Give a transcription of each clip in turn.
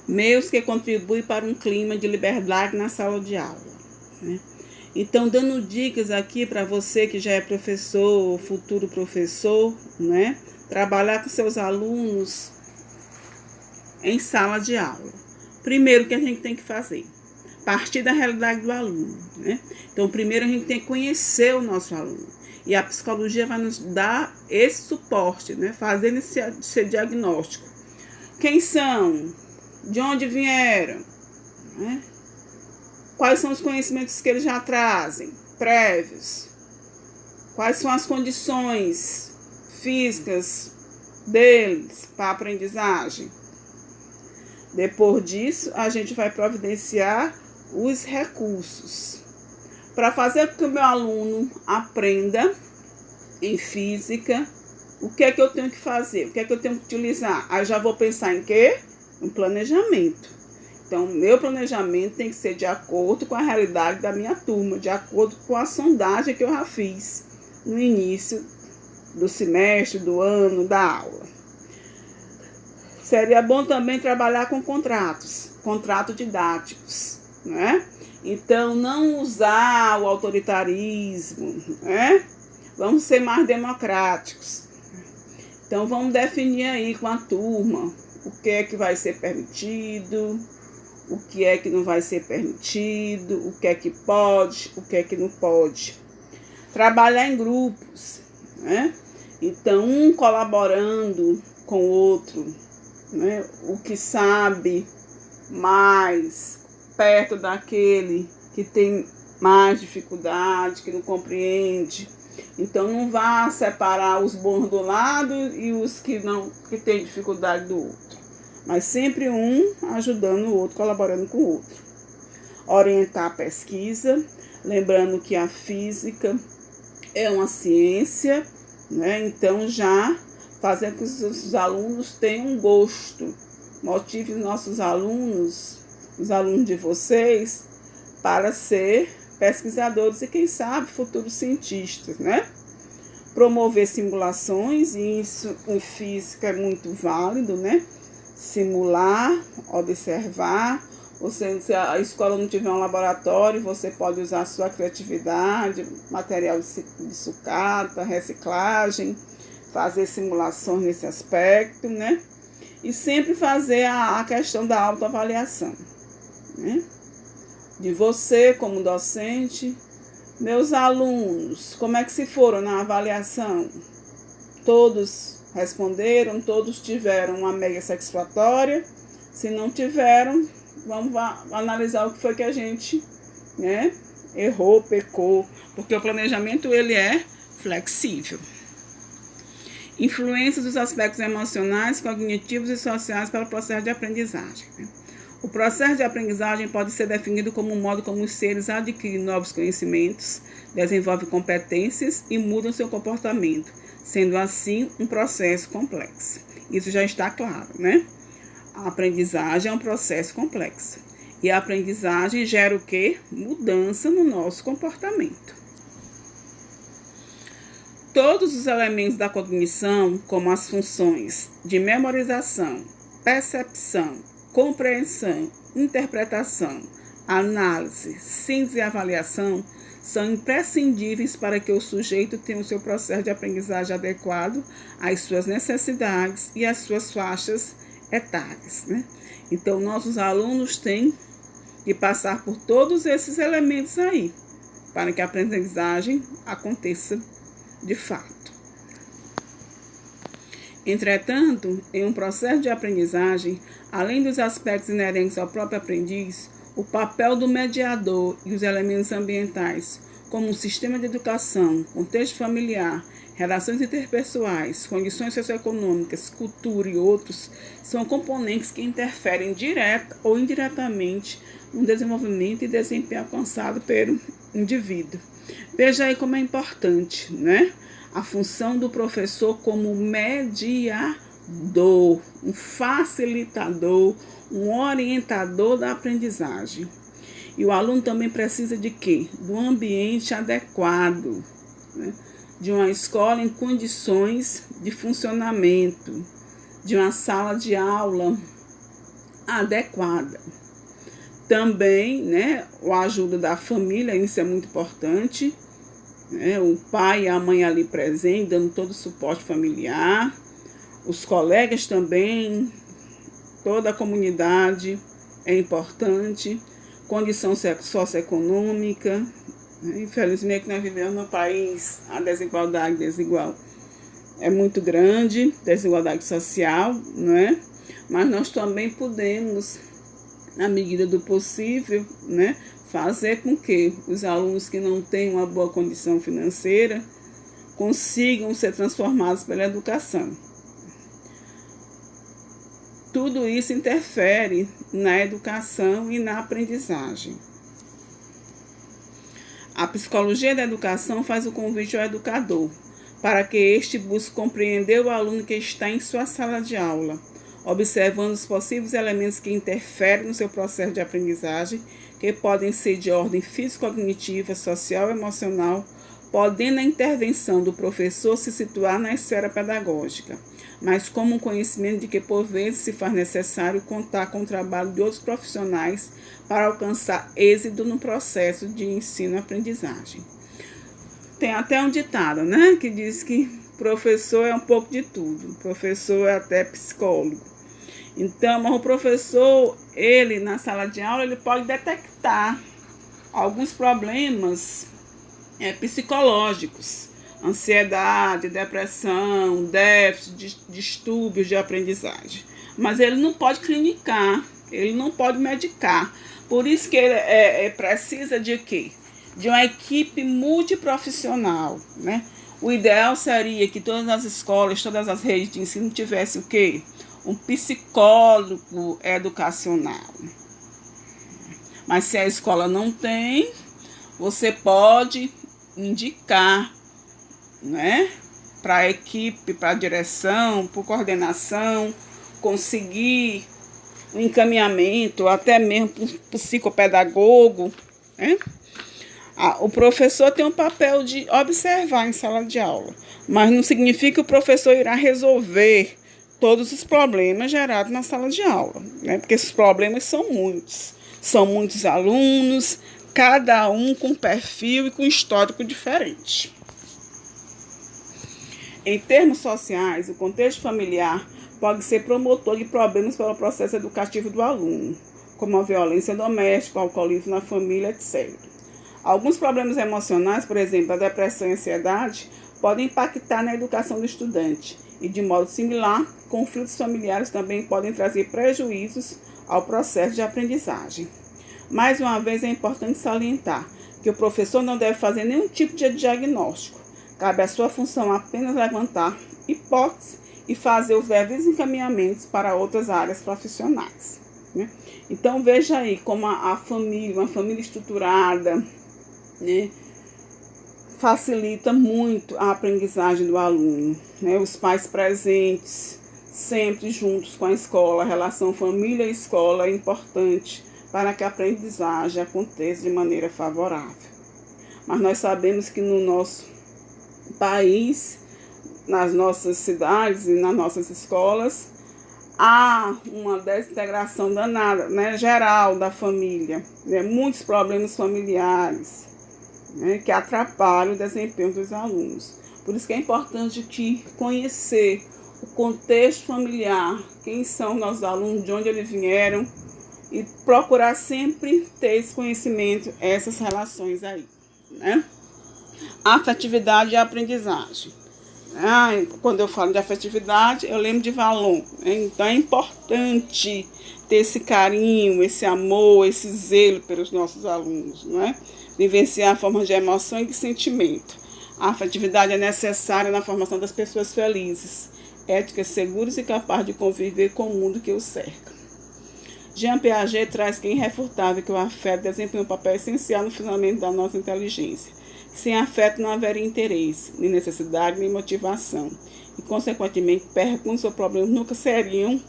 meios que contribuem para um clima de liberdade na sala de aula, né? Então, dando dicas aqui para você que já é professor ou futuro professor, né? Trabalhar com seus alunos em sala de aula. Primeiro, o que a gente tem que fazer? Partir da realidade do aluno, né? Então, primeiro a gente tem que conhecer o nosso aluno. E a psicologia vai nos dar esse suporte, né? Fazendo esse diagnóstico. Quem são? De onde vieram? Né? Quais são os conhecimentos que eles já trazem, prévios? Quais são as condições físicas deles para a aprendizagem? Depois disso, a gente vai providenciar os recursos para fazer com que o meu aluno aprenda em física. O que é que eu tenho que fazer? O que é que eu tenho que utilizar? Aí já vou pensar em quê? Um planejamento. Então, meu planejamento tem que ser de acordo com a realidade da minha turma, de acordo com a sondagem que eu já fiz no início do semestre, do ano, da aula. Seria bom também trabalhar com contratos didáticos, né? Então, não usar o autoritarismo, né? Vamos ser mais democráticos. Então, vamos definir aí com a turma o que é que vai ser permitido, o que é que não vai ser permitido, o que é que pode, o que é que não pode. Trabalhar em grupos, né? Então, um colaborando com o outro, né? O que sabe mais perto daquele que tem mais dificuldade, que não compreende. Então, não vá separar os bons do lado e os que têm dificuldade do outro. Mas sempre um ajudando o outro, colaborando com o outro. Orientar a pesquisa, lembrando que a física é uma ciência, né? Então já fazer com que os alunos tenham um gosto, motive os nossos alunos, os alunos de vocês, para ser pesquisadores e, quem sabe, futuros cientistas, né? Promover simulações, e isso em física é muito válido, né? Simular, observar, ou seja, se a escola não tiver um laboratório, você pode usar a sua criatividade, material de sucata, reciclagem, fazer simulações nesse aspecto, né? E sempre fazer a questão da autoavaliação, né? De você como docente, meus alunos, como é que se foram na avaliação? Todos responderam, todos tiveram uma média satisfatória. Se não tiveram, vamos analisar o que foi que a gente, né, errou, pecou, porque o planejamento ele é flexível. Influências dos aspectos emocionais, cognitivos e sociais para o processo de aprendizagem. O processo de aprendizagem pode ser definido como um modo como os seres adquirem novos conhecimentos, desenvolvem competências e mudam seu comportamento, sendo assim um processo complexo. Isso já está claro, né? A aprendizagem é um processo complexo. E a aprendizagem gera o quê? Mudança no nosso comportamento. Todos os elementos da cognição, como as funções de memorização, percepção, compreensão, interpretação, análise, síntese e avaliação, são imprescindíveis para que o sujeito tenha o seu processo de aprendizagem adequado às suas necessidades e às suas faixas etárias, né? Então, nossos alunos têm que passar por todos esses elementos aí, para que a aprendizagem aconteça de fato. Entretanto, em um processo de aprendizagem, além dos aspectos inerentes ao próprio aprendiz, o papel do mediador e os elementos ambientais, como o sistema de educação, contexto familiar, relações interpessoais, condições socioeconômicas, cultura e outros, são componentes que interferem direta ou indiretamente no desenvolvimento e desempenho alcançado pelo indivíduo. Veja aí como é importante, né? A função do professor como mediador, um facilitador, um orientador da aprendizagem. E o aluno também precisa de quê? Do ambiente adequado, né? De uma escola em condições de funcionamento, de uma sala de aula adequada. Também, né, a ajuda da família, isso é muito importante, né, o pai e a mãe ali presente, dando todo o suporte familiar, os colegas também, toda a comunidade é importante, condição socioeconômica, né, infelizmente nós vivemos num país, a desigualdade desigual é muito grande, desigualdade social, não é? Mas nós também podemos, na medida do possível, né, fazer com que os alunos que não têm uma boa condição financeira consigam ser transformados pela educação. Tudo isso interfere na educação e na aprendizagem. A psicologia da educação faz o convite ao educador para que este busque compreender o aluno que está em sua sala de aula, observando os possíveis elementos que interferem no seu processo de aprendizagem, que podem ser de ordem físico-cognitiva, social e emocional, podendo a intervenção do professor se situar na esfera pedagógica, mas como um conhecimento de que, por vezes, se faz necessário contar com o trabalho de outros profissionais para alcançar êxito no processo de ensino-aprendizagem. Tem até um ditado, né, que diz que professor é um pouco de tudo, professor é até psicólogo. Então, mas o professor, ele na sala de aula, ele pode detectar alguns problemas psicológicos, ansiedade, depressão, déficit, distúrbios de aprendizagem. Mas ele não pode clinicar, ele não pode medicar. Por isso que ele precisa de quê? De uma equipe multiprofissional, né? O ideal seria que todas as escolas, todas as redes de ensino tivessem o quê? Um psicólogo educacional. Mas se a escola não tem, você pode indicar, né, para a equipe, para a direção, para a coordenação, conseguir um encaminhamento, até mesmo para o psicopedagogo, né? O professor tem um papel de observar em sala de aula, mas não significa que o professor irá resolver todos os problemas gerados na sala de aula, né? Porque esses problemas são muitos alunos, cada um com perfil e com histórico diferente. Em termos sociais, o contexto familiar pode ser promotor de problemas pelo processo educativo do aluno, como a violência doméstica, o alcoolismo na família, etc. Alguns problemas emocionais, por exemplo, a depressão e a ansiedade, podem impactar na educação do estudante e, de modo similar, conflitos familiares também podem trazer prejuízos ao processo de aprendizagem. Mais uma vez, é importante salientar que o professor não deve fazer nenhum tipo de diagnóstico. Cabe à sua função apenas levantar hipóteses e fazer os devidos encaminhamentos para outras áreas profissionais, né? Então, veja aí como a família, uma família estruturada, né, facilita muito a aprendizagem do aluno, né? Os pais presentes, sempre juntos com a escola, a relação família e escola é importante para que a aprendizagem aconteça de maneira favorável. Mas nós sabemos que no nosso país, nas nossas cidades e nas nossas escolas, há uma desintegração danada, né, geral da família, né? Muitos problemas familiares, né, que atrapalham o desempenho dos alunos. Por isso que é importante conhecer o contexto familiar, quem são nossos alunos, de onde eles vieram, e procurar sempre ter esse conhecimento, essas relações aí, né? Afetividade e aprendizagem. Quando eu falo de afetividade, eu lembro de Valon, né? Então é importante ter esse carinho, esse amor, esse zelo pelos nossos alunos, não é? Vivenciar formas de emoção e de sentimento. A afetividade é necessária na formação das pessoas felizes, éticas, seguras e capazes de conviver com o mundo que os cerca. Jean Piaget traz que é irrefutável que o afeto desempenha um papel essencial no funcionamento da nossa inteligência. Sem afeto não haveria interesse, nem necessidade, nem motivação. E, consequentemente, perguntas ou problemas nunca seriam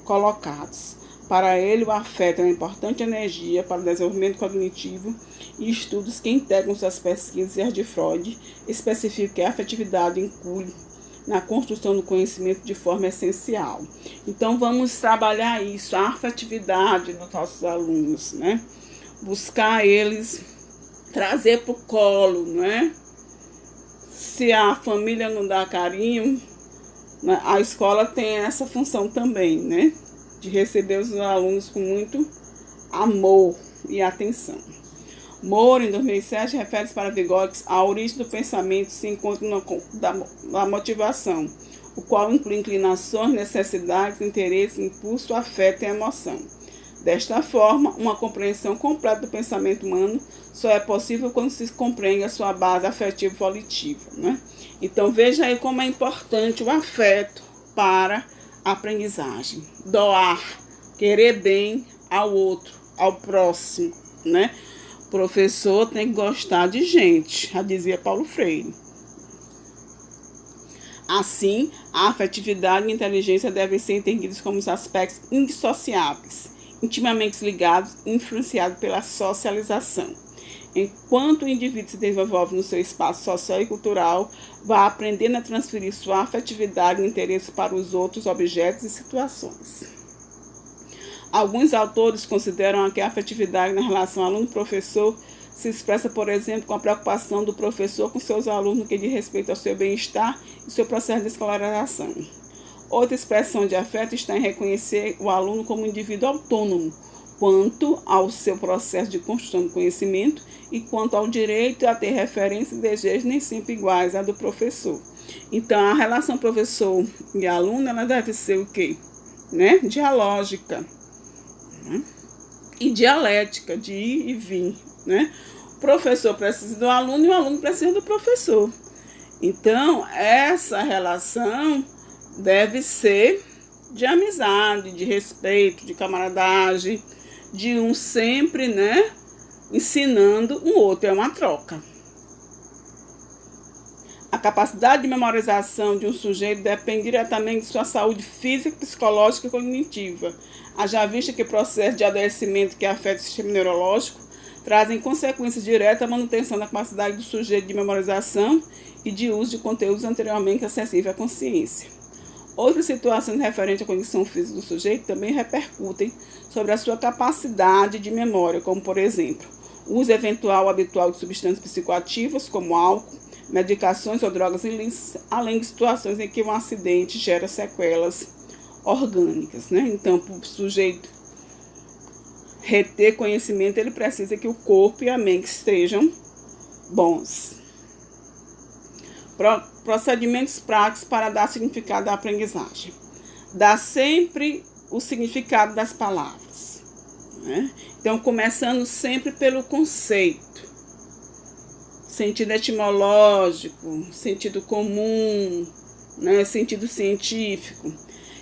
colocados. Para ele, o afeto é uma importante energia para o desenvolvimento cognitivo e estudos que integram suas pesquisas e as de Freud especificam que a afetividade inclui na construção do conhecimento de forma essencial. Então, vamos trabalhar isso, a afetividade nos nossos alunos, né? Buscar eles, trazer para o colo, né? Se a família não dá carinho, a escola tem essa função também, né? De receber os alunos com muito amor e atenção. Moore, em 2007, refere-se para Vygotsky a origem do pensamento se encontra na motivação, o qual inclui inclinações, necessidades, interesses, impulso, afeto e emoção. Desta forma, uma compreensão completa do pensamento humano só é possível quando se compreende a sua base afetiva e volitiva, né? Então, veja aí como é importante o afeto para a aprendizagem. Doar, querer bem ao outro, ao próximo, né? O professor tem que gostar de gente, já dizia Paulo Freire. Assim, a afetividade e a inteligência devem ser entendidos como os aspectos indissociáveis, intimamente ligados e influenciados pela socialização. Enquanto o indivíduo se desenvolve no seu espaço social e cultural, vai aprendendo a transferir sua afetividade e interesse para os outros objetos e situações. Alguns autores consideram que a afetividade na relação aluno-professor se expressa, por exemplo, com a preocupação do professor com seus alunos no que diz respeito ao seu bem-estar e seu processo de escolarização. Outra expressão de afeto está em reconhecer o aluno como um indivíduo autônomo quanto ao seu processo de construção do conhecimento e quanto ao direito a ter referências e desejos nem sempre iguais à do professor. Então, a relação professor e aluno, ela deve ser o quê? Né? Dialógica, né? E dialética, de ir e vir, né? O professor precisa do aluno e o aluno precisa do professor. Então, essa relação deve ser de amizade, de respeito, de camaradagem, de um sempre, né, ensinando um outro, é uma troca. A capacidade de memorização de um sujeito depende diretamente de sua saúde física, psicológica e cognitiva. Haja vista que processos de adoecimento que afetam o sistema neurológico trazem consequências diretas à manutenção da capacidade do sujeito de memorização e de uso de conteúdos anteriormente acessíveis à consciência. Outras situações referentes à condição física do sujeito também repercutem sobre a sua capacidade de memória, como, por exemplo, o uso eventual habitual de substâncias psicoativas, como álcool, medicações ou drogas ilícitas, além de situações em que um acidente gera sequelas orgânicas, né? Então, para o sujeito reter conhecimento, ele precisa que o corpo e a mente estejam bons. Procedimentos práticos para dar significado à aprendizagem. Dá sempre o significado das palavras, né? Então, começando sempre pelo conceito. Sentido etimológico, sentido comum, né? Sentido científico.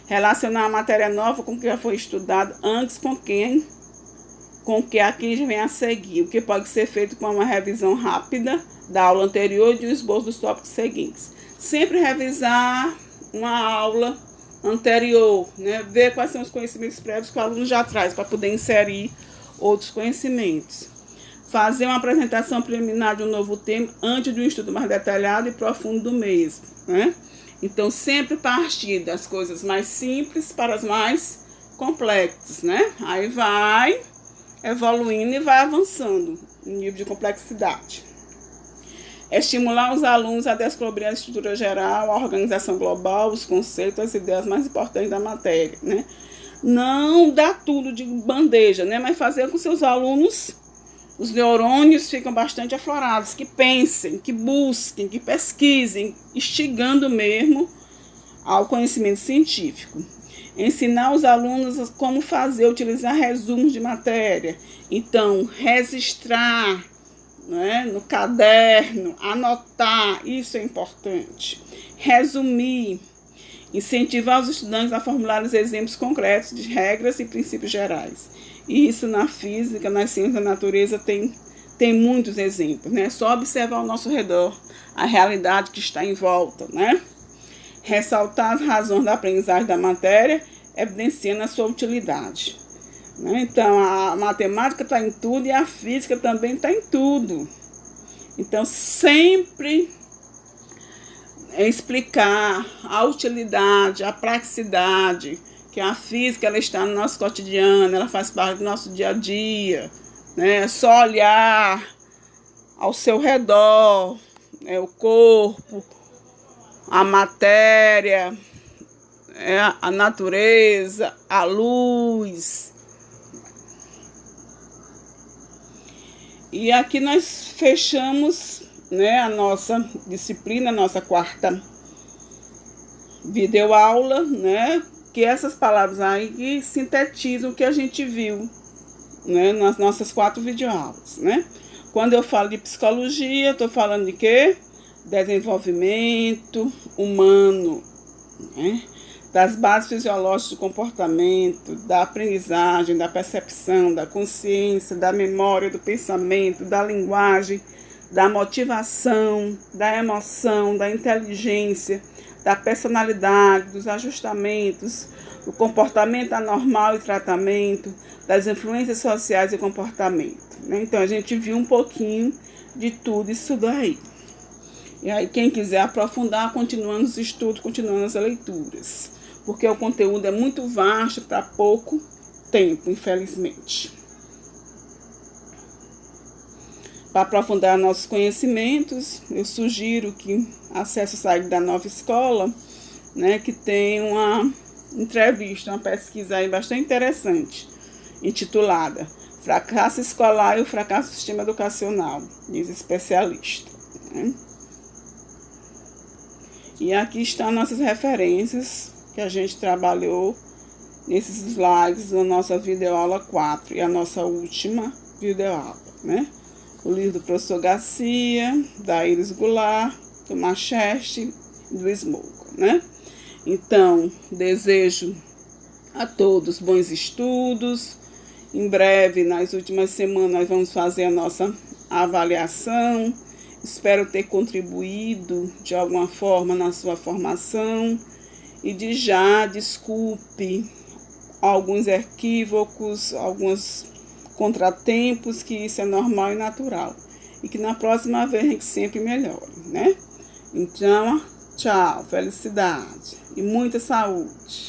Relacionar a matéria nova com o que já foi estudado antes com que aqui vem a seguir, o que pode ser feito com uma revisão rápida da aula anterior e de um esboço dos tópicos seguintes. Sempre revisar uma aula anterior, né? Ver quais são os conhecimentos prévios que o aluno já traz para poder inserir outros conhecimentos. Fazer uma apresentação preliminar de um novo tema antes de um estudo mais detalhado e profundo do mesmo, né? Então, sempre partir das coisas mais simples para as mais complexas, né? Aí vai evoluindo e vai avançando no nível de complexidade. Estimular os alunos a descobrir a estrutura geral, a organização global, os conceitos, as ideias mais importantes da matéria, né? Não dá tudo de bandeja, né? Mas fazer com seus alunos, os neurônios ficam bastante aflorados, que pensem, que busquem, que pesquisem, instigando mesmo ao conhecimento científico. Ensinar os alunos como fazer, utilizar resumos de matéria. Então, registrar, né, no caderno, anotar, isso é importante. Resumir, incentivar os estudantes a formular os exemplos concretos de regras e princípios gerais. E isso na física, nas ciências da natureza tem muitos exemplos, né? Só observar ao nosso redor a realidade que está em volta, né? Ressaltar as razões da aprendizagem da matéria, evidenciando a sua utilidade, né? Então, a matemática está em tudo e a física também está em tudo. Então, sempre explicar a utilidade, a praticidade, que a física ela está no nosso cotidiano, ela faz parte do nosso dia a dia, né? É só olhar ao seu redor, né? O corpo, a matéria, a natureza, a luz. E aqui nós fechamos, né, a nossa disciplina, a nossa quarta videoaula, né, que essas palavras aí que sintetizam o que a gente viu, né, nas nossas 4 videoaulas, né. Quando eu falo de psicologia, estou falando de quê? Desenvolvimento humano, né, das bases fisiológicas do comportamento, da aprendizagem, da percepção, da consciência, da memória, do pensamento, da linguagem, da motivação, da emoção, da inteligência, da personalidade, dos ajustamentos, do comportamento anormal e tratamento, das influências sociais e comportamento, né? Então, a gente viu um pouquinho de tudo isso daí. E aí, quem quiser aprofundar, continuando os estudos, continuando as leituras, porque o conteúdo é muito vasto para pouco tempo, infelizmente. Para aprofundar nossos conhecimentos, eu sugiro que acesse o site da Nova Escola, né, que tem uma entrevista, uma pesquisa aí bastante interessante, intitulada Fracasso Escolar e o Fracasso do Sistema Educacional, diz especialista, né? E aqui estão nossas referências que a gente trabalhou nesses slides da nossa videoaula 4 e a nossa última videoaula, né? O livro do professor Garcia, da Iris Goulart, do Macheste e do Smoker, né? Então, desejo a todos bons estudos. Em breve, nas últimas semanas, nós vamos fazer a nossa avaliação. Espero ter contribuído de alguma forma na sua formação. E de já, desculpe alguns equívocos, alguns contratempos, que isso é normal e natural. E que na próxima vez a gente sempre melhore, né? Então, tchau, felicidade e muita saúde.